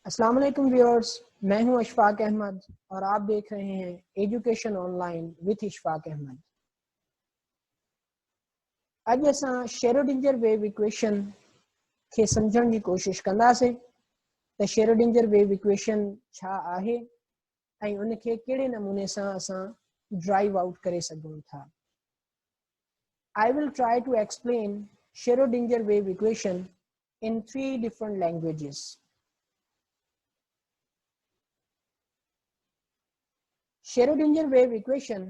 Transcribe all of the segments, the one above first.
अस्सलाम वालेकुम व्यूअर्स, मैं हूं अशफाक अहमद और आप देख रहे हैं education online with Ishfaq Ahmad. अॼु असां शेरोडिंजर वेव इक्वेशन खे सम्झण जी कोशिश कंदासीं त शेरोडिंजर वेव इक्वेशन छा आहे ऐं उनखे कहिड़े नमूने सां असां ड्राइव आउट करे सघूं था। I will try to explain Schrodinger wave equation in 3 different languages. Schrodinger wave equation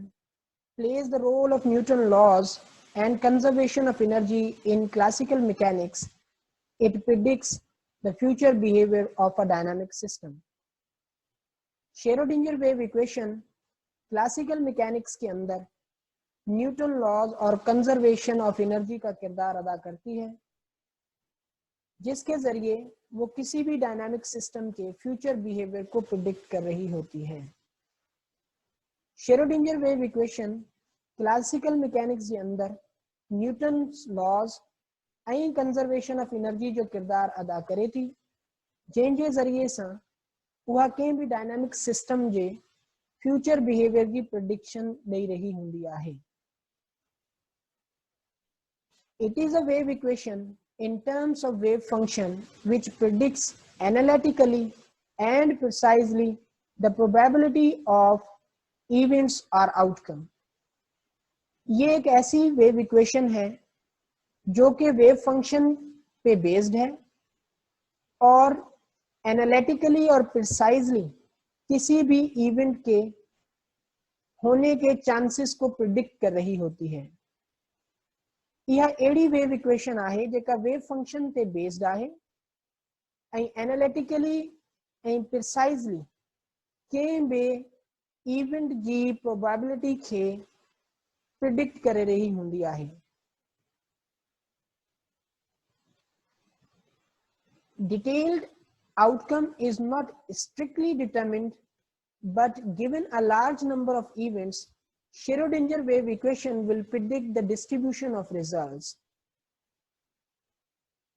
plays the role of Newton's laws and conservation of energy in classical mechanics. It predicts the future behavior of a dynamic system. Schrodinger wave equation classical mechanics के अंदर Newton laws और conservation of energy का किरदार अदा करती है, जिसके जरिए वो किसी भी डायनामिक सिस्टम के फ्यूचर बिहेवियर को प्रिडिक्ट कर रही होती है। शेरोडिंगर वेव इक्वेशन क्लासिकल मैकेनिक्स के अंदर न्यूटन लॉज ऐं कंजर्वेशन ऑफ एनर्जी जो किरदार अदा करे थी, जंहिंजे ज़रिए सां उहा कंहिं भी डायनामिक सिस्टम जे फ्यूचर बिहेवियर की प्रिडिक्शन ॾेई रही हूंदी आहे। It is a wave equation in terms of wave function which predicts analytically and precisely the probability of events or outcome. ये एक ऐसी wave equation है जो कि wave function पे based है और analytically और precisely किसी भी event के होने के chances को predict कर रही होती है। यह अहिड़ी वेव इक्वेशन आहे जेका वेव फंक्शन ते बेस्ड आहे ऐं एनालिटिकली ऐं प्रिसाइजली कंहिं बि इवेंट जी प्रोबेबिलिटी खे प्रिडिक्ट करे रही हूंदी आहे। Detailed outcome is not strictly determined, but given a large number of events, Schrodinger wave equation will predict the distribution of results.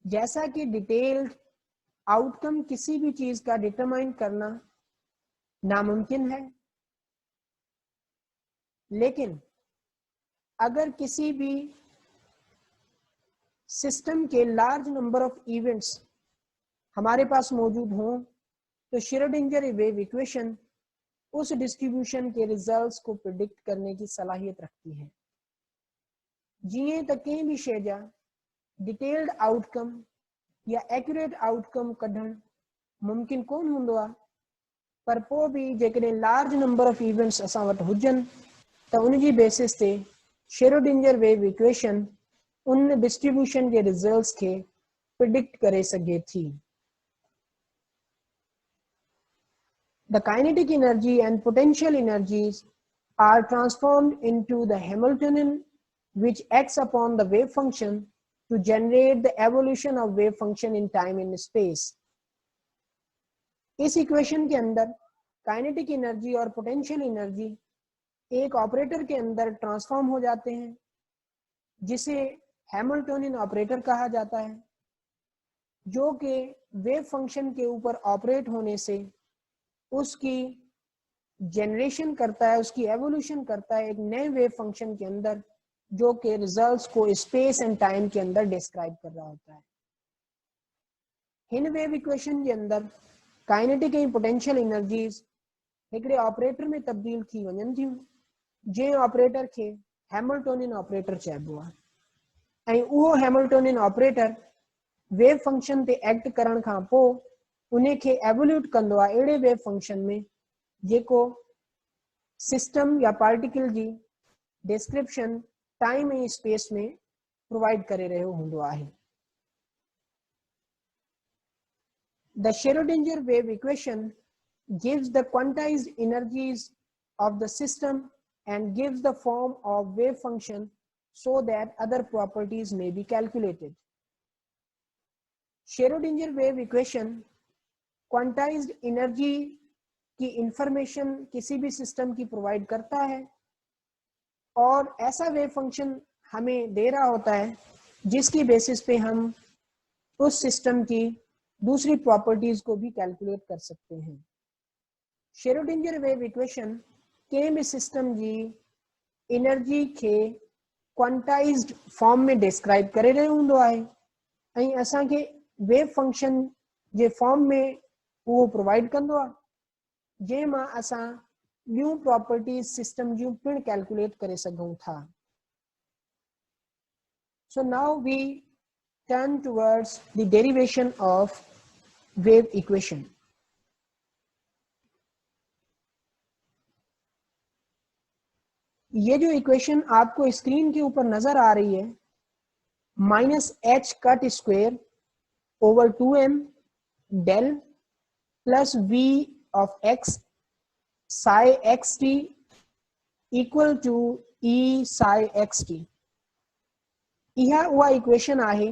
जैसा कि डिटेल्ड आउटकम किसी भी चीज का डिटरमाइन करना नामुमकिन है, लेकिन अगर किसी भी सिस्टम के लार्ज नंबर ऑफ इवेंट्स हमारे पास मौजूद हों तो श्रोडिंगर वेव इक्वेशन उस डिस्ट्रीब्यूशन के रिजल्ट्स को प्रिडिक्ट करने की सलाहियत रखती है। जीअं त कंहिं भी शइ जा डिटेल्ड आउटकम या एक्यूरेट आउटकम कढण मुमकिन कोन हूंदो आहे, पर पोइ बि जेकॾहिं लार्ज नंबर ऑफ इवेंट्स असां वटि हुजनि त उन जी बेसिस ते श्रोडिंगर वेव इक्वेशन उन डिस्ट्रीब्यूशन के रिजल्ट्स के प्रिडिक्ट करे सघे थी। The kinetic energy and potential energies are transformed into the Hamiltonian, which acts upon the wave function to generate the evolution of wave function in time and space. इस equation के अंदर kinetic energy और potential energy एक operator के अंदर transform हो जाते हैं, जिसे हैमिल्टोनियन ऑपरेटर कहा जाता है, जो कि वेव फंक्शन के ऊपर ऑपरेट होने से उसकी जनरेशन करता है, उसकी एवोल्यूशन करता है एक नए वेव फंक्शन के अंदर, जो कि रिजल्ट्स को स्पेस एंड टाइम के अंदर डिस्क्राइब कर रहा होता है। हिन वेव इक्वेशन के अंदर काइनेटिक ऐं पोटेंशियल एनर्जीज हिकड़े ऑपरेटर में तब्दील थी वञनि थियूं, जंहिं ऑपरेटर खे हैमिल्टोनियन ऑपरेटर चइबो आहे, ऐं उहो हैमिल्टोनियन ऑपरेटर वेव फंक्शन ते एक्ट करण खां पोइ उन्हें खे एवोल्यूट कंदो आहे अहिड़े वेव फंक्शन में जेको सिस्टम या पार्टिकल जी डिस्क्रिप्शन टाइम ऐं स्पेस में प्रोवाइड करे रहियो हूंदो आहे। The Schrodinger wave equation gives the quantized energies of the system and gives the form of wave function so that other properties may be calculated. Schrodinger wave equation quantized energy की information किसी भी system की provide करता है और ऐसा wave function हमें दे रहा होता है जिसकी बेसिस पे हम उस सिस्टम की दूसरी प्रॉपर्टीज को भी कैलकुलेट कर सकते हैं। शेरोडिंगर वेव इक्वेशन कंहिं भी सिस्टम जी एनर्जी के क्वांटाइज्ड फॉर्म में डिस्क्राइब करे रहियो हूंदो आहे ऐं असांखे वेव फंक्शन जे फॉर्म में वो प्रोवाइड कंदो आहे जंहिंमां असां न्यू प्रॉपर्टीज सिस्टम जूं पिण कैलकुलेट करे सघूं था। So now we turn towards the derivation of wave equation. ये जो इक्वेशन आपको स्क्रीन के ऊपर नजर आ रही है, -h cut square over 2m del plus v of x psi xt equal to e psi xt। यह उहा इक्वेशन आहे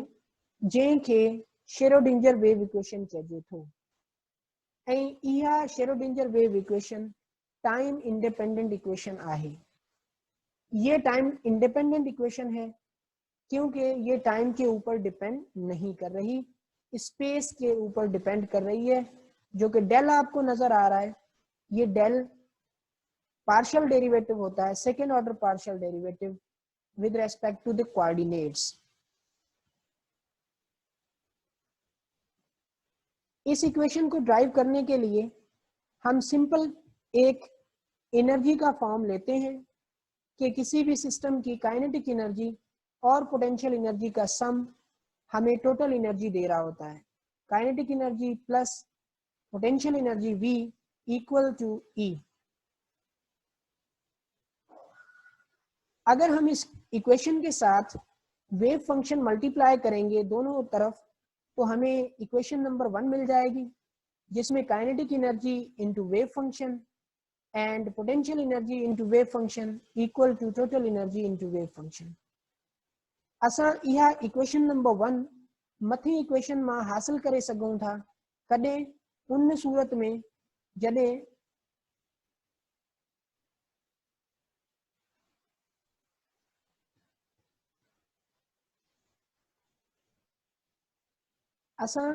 जंहिंखे शेरोडिंगर वेव इक्वेशन चइजे थो ऐं इहा Schrodinger wave equation time independent equation आहे। ये टाइम इंडिपेंडेंट इक्वेशन है क्योंकि ये टाइम के ऊपर डिपेंड नहीं कर रही, स्पेस के ऊपर डिपेंड कर रही है। जो कि डेल आपको नजर आ रहा है, ये डेल पार्शियल डेरिवेटिव होता है, second order partial derivative with respect to the coordinates। इस इक्वेशन को ड्राइव करने के लिए हम सिंपल एक एनर्जी का फॉर्म लेते हैं कि किसी भी सिस्टम की काइनेटिक एनर्जी और पोटेंशियल एनर्जी का सम हमें टोटल एनर्जी दे रहा होता है। Kinetic energy plus potential energy V equal to E। अगर हम इस इक्वेशन के साथ वेव फंक्शन मल्टीप्लाई करेंगे दोनों तरफ तो हमें इक्वेशन नंबर 1 मिल जाएगी जिसमें kinetic energy into wave function and potential energy into wave function equal to total energy into wave function. असां इहा इक्वेशन नंबर 1 मथी इक्वेशन मां हासिल करे सघूं था कॾहिं उन सूरत में जॾहिं असां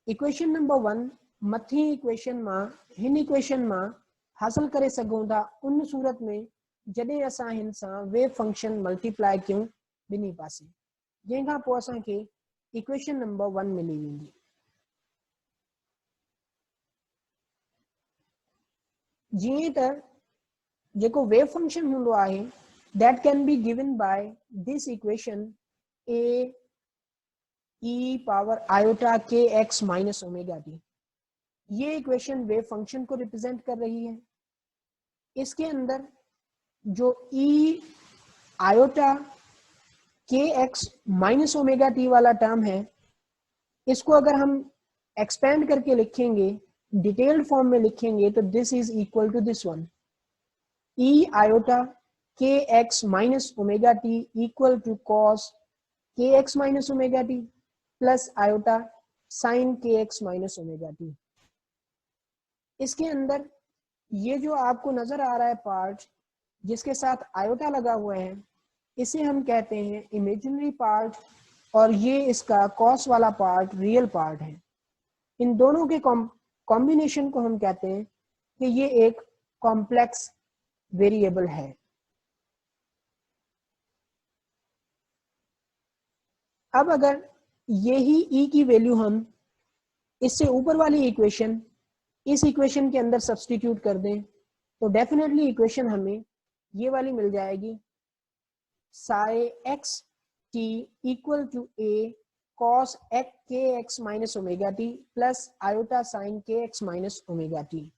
इक्वेशन नंबर 1 मथी इक्वेशन मां हिन इक्वेशन मां हासिल करे सघूं था उन सूरत में जॾहिं असां हिन सां वेव फंक्शन मल्टीप्लाई कयूं ॿिन्ही पासे, जंहिंखां पोइ असांखे इक्वेशन नंबर 1 मिली वेंदी। जीअं त जेको वेव फंक्शन हूंदो आहे that can be given by this equation a e power iota k x minus omega T. ये इक्वेशन वेव फंक्शन को रिप्रेजेंट कर रही है। इसके अंदर जो e iota k x minus omega T वाला टर्म है, इसको अगर हम एक्सपेंड करके लिखेंगे, डिटेल्ड फॉर्म में लिखेंगे तो this is equal to this one, e iota k x minus omega t equal to cos k x minus omega t plus iota sine k x minus omega t. इसके अंदर ये जो आपको नजर आ रहा है पार्ट जिसके साथ आयोटा लगा हुआ है, इसे हम कहते हैं इमेजिनरी पार्ट और ये इसका कॉस वाला पार्ट रियल पार्ट है। इन दोनों के कॉम्बिनेशन को हम कहते हैं कि ये एक कॉम्प्लेक्स वेरिएबल है। अब अगर यही e की वैल्यू हम इससे ऊपर वाली इक्वेशन इस इक्वेशन के अंदर सब्स्टिट्यूट कर दें तो डेफिनेटली इक्वेशन हमें ये वाली मिल जाएगी, psi x t equal to A cos k x minus omega t plus iota sine k x minus omega T.